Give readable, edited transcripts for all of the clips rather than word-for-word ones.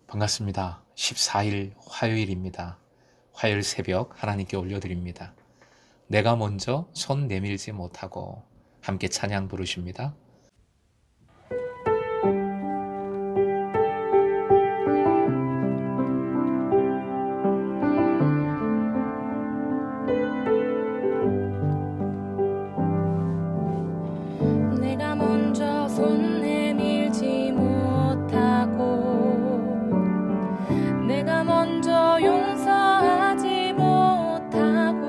반갑습니다. 14일 화요일입니다. 화요일 새벽 하나님께 올려드립니다. 내가 먼저 손 내밀지 못하고 함께 찬양 부르십니다. 내가 먼저 손 내밀지 못하고 내가 먼저 용서하지 못하고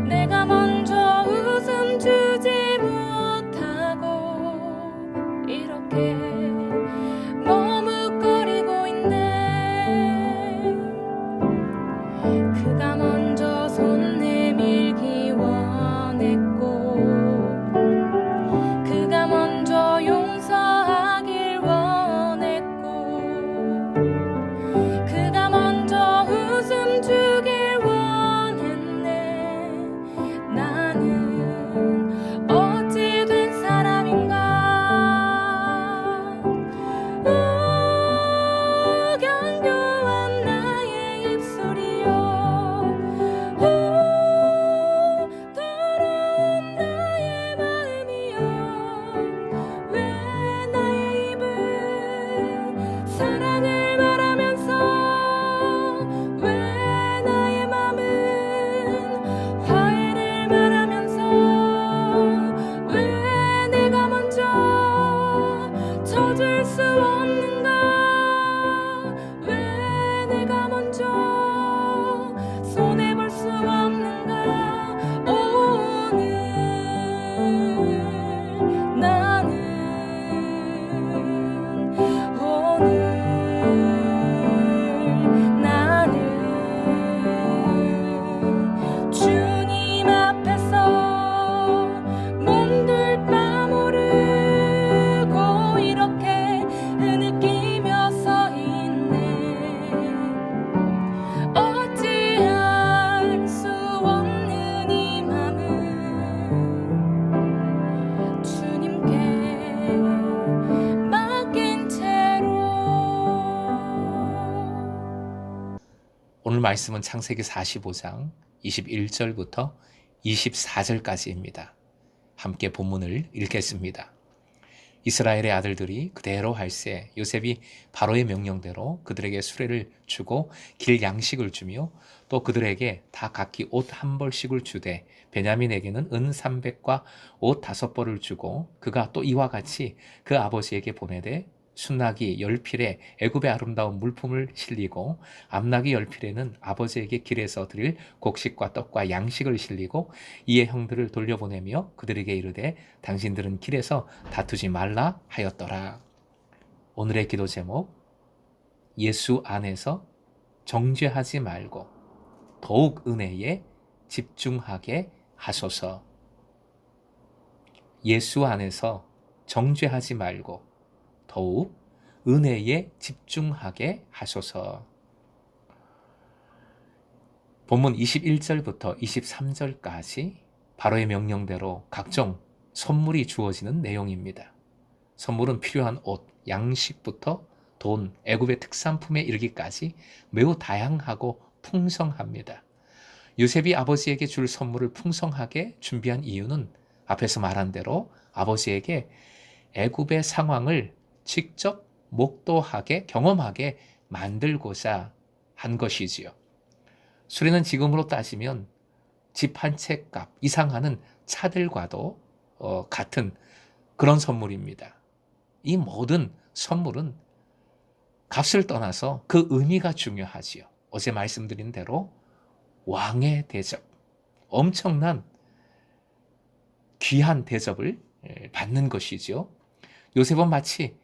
내가 먼저 웃음 주지 못하고 이렇게 머뭇거리고 있네. 그가 먼저 손 내밀기 원했고 그가 먼저 용서하길 원했고 그가 먼저 웃음 주길 원했네. 나는 어찌 된 사람인가. 견고한 나의 입술이여 더러운 나의 마음이여 왜 나의 입은 사랑을 말하면서 왜 나의 맘은 화해를 말하면서 왜 내가 먼저 져줄 수 없는가. 왜 내가 먼저 손해볼 수 없는가. 오늘 나는 주님 앞에서 몸둘 바 모르고 이렇게 흐느끼며 서 있네. 어찌할 수 없는 이 맘은 주님께 맡긴 채로. 오늘 말씀은 창세기 45장 21절부터 24절까지입니다. 함께 본문을 읽겠습니다. 이스라엘의 아들들이 그대로 할세 요셉이 바로의 명령대로 그들에게 수레를 주고 길 양식을 주며 또 그들에게 다 각기 옷 한 벌씩을 주되 베냐민에게는 은 300과 옷 5벌을 주고 그가 또 이와 같이 그 아버지에게 보내되 순나기 10필에 애굽의 아름다운 물품을 실리고 암나기 10필에는 아버지에게 길에서 드릴 곡식과 떡과 양식을 실리고 이에 형들을 돌려보내며 그들에게 이르되 당신들은 길에서 다투지 말라 하였더라. 오늘의 기도 제목, 예수 안에서 정죄하지 말고 더욱 은혜에 집중하게 하소서. 예수 안에서 정죄하지 말고 더욱 은혜에 집중하게 하소서. 본문 21절부터 23절까지 바로의 명령대로 각종 선물이 주어지는 내용입니다. 선물은 필요한 옷, 양식부터 돈, 애굽의 특산품에 이르기까지 매우 다양하고 풍성합니다. 요셉이 아버지에게 줄 선물을 풍성하게 준비한 이유는 앞에서 말한 대로 아버지에게 애굽의 상황을 직접 목도하게 경험하게 만들고자 한 것이지요. 수레는 지금으로 따지면 집 한 채 값 이상 하는 차들과도 같은 그런 선물입니다. 이 모든 선물은 값을 떠나서 그 의미가 중요하지요. 어제 말씀드린 대로 왕의 대접, 엄청난 귀한 대접을 받는 것이지요. 요셉은 마치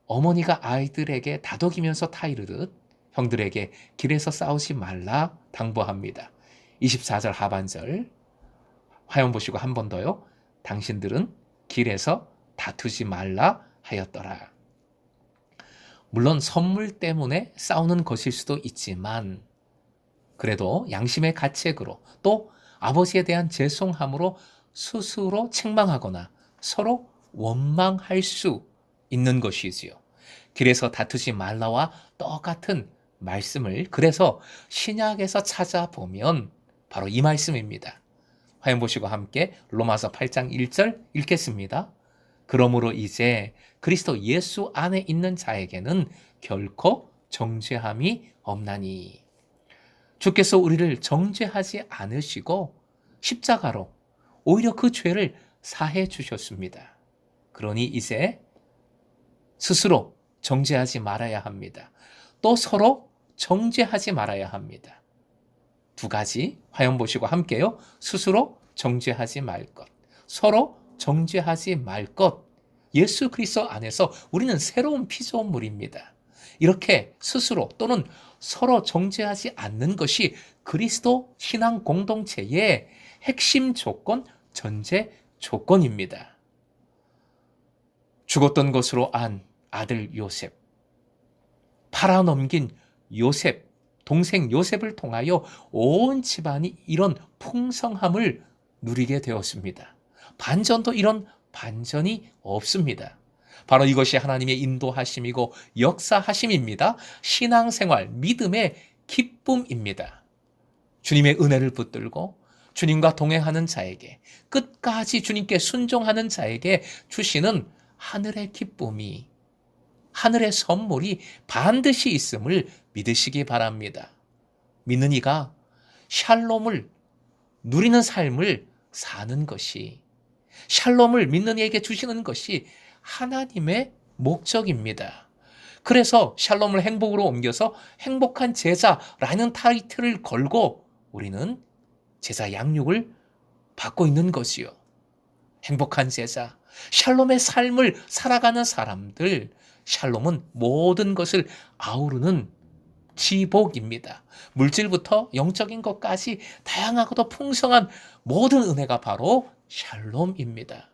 어머니가 아이들에게 다독이면서 타이르듯 형들에게 길에서 싸우지 말라 당부합니다. 24절 하반절 화연 보시고 한 번 더요. 당신들은 길에서 다투지 말라 하였더라. 물론 선물 때문에 싸우는 것일 수도 있지만 그래도 양심의 가책으로 또 아버지에 대한 죄송함으로 스스로 책망하거나 서로 원망할 수 있는 것이지요. 길에서 다투지 말라와 똑같은 말씀을 그래서 신약에서 찾아보면 바로 이 말씀입니다. 화면 보시고 함께 로마서 8장 1절 읽겠습니다. 그러므로 이제 그리스도 예수 안에 있는 자에게는 결코 정죄함이 없나니. 주께서 우리를 정죄하지 않으시고 십자가로 오히려 그 죄를 사해 주셨습니다. 그러니 이제 스스로 정죄하지 말아야 합니다. 또 서로 정죄하지 말아야 합니다. 두 가지 화면 보시고 함께요. 스스로 정죄하지 말 것, 서로 정죄하지 말 것. 예수 그리스도 안에서 우리는 새로운 피조물입니다. 이렇게 스스로 또는 서로 정죄하지 않는 것이 그리스도 신앙 공동체의 핵심 조건, 전제 조건입니다. 죽었던 것으로 안 아들 요셉, 팔아넘긴 요셉, 동생 요셉을 통하여 온 집안이 이런 풍성함을 누리게 되었습니다. 반전도 이런 반전이 없습니다. 바로 이것이 하나님의 인도하심이고 역사하심입니다. 신앙생활, 믿음의 기쁨입니다. 주님의 은혜를 붙들고 주님과 동행하는 자에게, 끝까지 주님께 순종하는 자에게 주시는 하늘의 기쁨이, 하늘의 선물이 반드시 있음을 믿으시기 바랍니다. 믿는 이가 샬롬을 누리는 삶을 사는 것이, 샬롬을 믿는 이에게 주시는 것이 하나님의 목적입니다. 그래서 샬롬을 행복으로 옮겨서 행복한 제자라는 타이틀을 걸고 우리는 제자 양육을 받고 있는 것이요. 행복한 제자, 샬롬의 삶을 살아가는 사람들, 샬롬은 모든 것을 아우르는 지복입니다. 물질부터 영적인 것까지 다양하고도 풍성한 모든 은혜가 바로 샬롬입니다.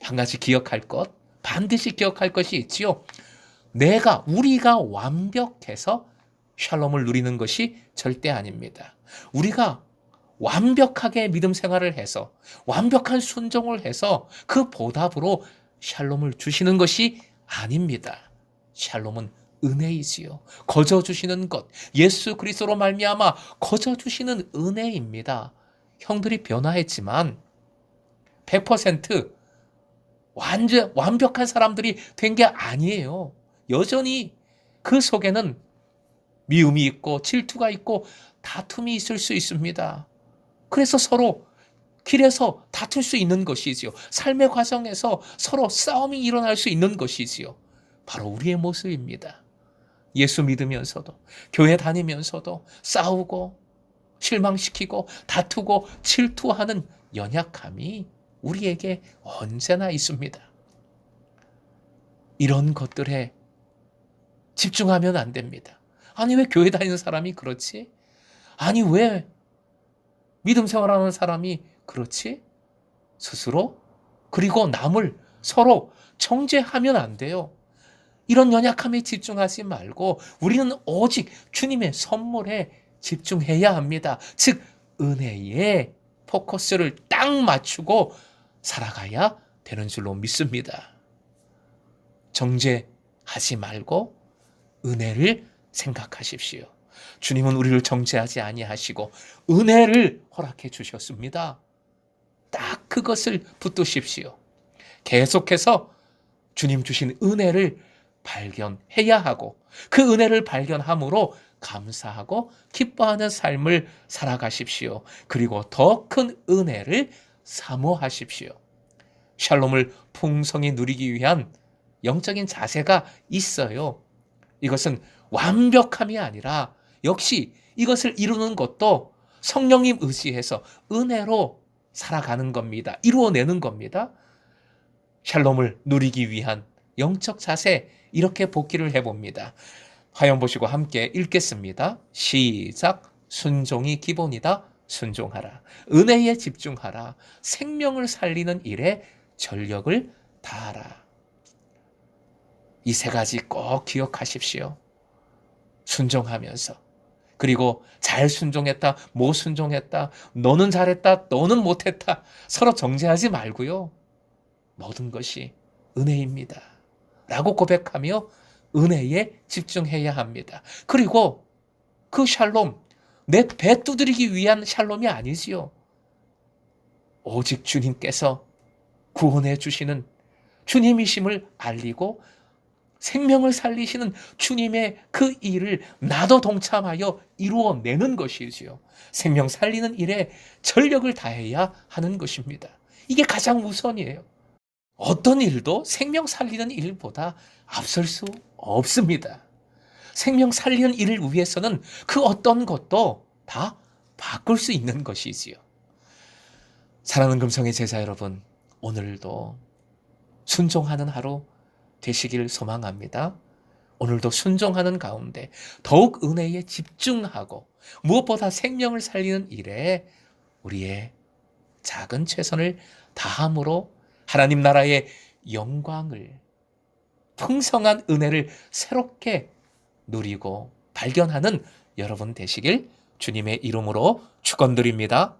한 가지 기억할 것, 반드시 기억할 것이 있지요. 우리가 완벽해서 샬롬을 누리는 것이 절대 아닙니다. 우리가 완벽하게 믿음 생활을 해서 완벽한 순종을 해서 그 보답으로 샬롬을 주시는 것이 아닙니다. 샬롬은 은혜이지요. 거저 주시는 것, 예수 그리스도로 말미암아 거저 주시는 은혜입니다. 형들이 변화했지만 100% 완벽한 사람들이 된 게 아니에요. 여전히 그 속에는 미움이 있고 질투가 있고 다툼이 있을 수 있습니다. 그래서 서로 길에서 다툴 수 있는 것이지요. 삶의 과정에서 서로 싸움이 일어날 수 있는 것이지요. 바로 우리의 모습입니다. 예수 믿으면서도, 교회 다니면서도 싸우고 실망시키고 다투고 질투하는 연약함이 우리에게 언제나 있습니다. 이런 것들에 집중하면 안 됩니다. 아니, 왜 교회 다니는 사람이 그렇지? 아니, 왜 믿음 생활하는 사람이 그렇지? 스스로 그리고 남을 서로 정죄하면 안 돼요. 이런 연약함에 집중하지 말고 우리는 오직 주님의 선물에 집중해야 합니다. 즉 은혜에 포커스를 딱 맞추고 살아가야 되는 줄로 믿습니다. 정죄하지 말고 은혜를 생각하십시오. 주님은 우리를 정죄하지 아니하시고 은혜를 허락해 주셨습니다. 딱 그것을 붙드십시오. 계속해서 주님 주신 은혜를 발견해야 하고 그 은혜를 발견함으로 감사하고 기뻐하는 삶을 살아가십시오. 그리고 더 큰 은혜를 사모하십시오. 샬롬을 풍성히 누리기 위한 영적인 자세가 있어요. 이것은 완벽함이 아니라 역시 이것을 이루는 것도 성령님 의지해서 은혜로 살아가는 겁니다. 이루어내는 겁니다. 샬롬을 누리기 위한 영적 자세, 이렇게 복기를 해봅니다. 화면 보시고 함께 읽겠습니다. 시작. 순종이 기본이다. 순종하라. 은혜에 집중하라. 생명을 살리는 일에 전력을 다하라. 이 세 가지 꼭 기억하십시오. 순종하면서, 그리고 잘 순종했다, 못 순종했다, 너는 잘했다, 너는 못했다, 서로 정죄하지 말고요. 모든 것이 은혜입니다. 라고 고백하며 은혜에 집중해야 합니다. 그리고 그 샬롬, 내 배 두드리기 위한 샬롬이 아니지요. 오직 주님께서 구원해 주시는 주님이심을 알리고 생명을 살리시는 주님의 그 일을 나도 동참하여 이루어내는 것이지요. 생명 살리는 일에 전력을 다해야 하는 것입니다. 이게 가장 우선이에요. 어떤 일도 생명 살리는 일보다 앞설 수 없습니다. 생명 살리는 일을 위해서는 그 어떤 것도 다 바꿀 수 있는 것이지요. 사랑하는 금성의 제자 여러분, 오늘도 순종하는 하루 되시길 소망합니다. 오늘도 순종하는 가운데 더욱 은혜에 집중하고 무엇보다 생명을 살리는 일에 우리의 작은 최선을 다함으로 하나님 나라의 영광을, 풍성한 은혜를 새롭게 누리고 발견하는 여러분 되시길 주님의 이름으로 축원드립니다.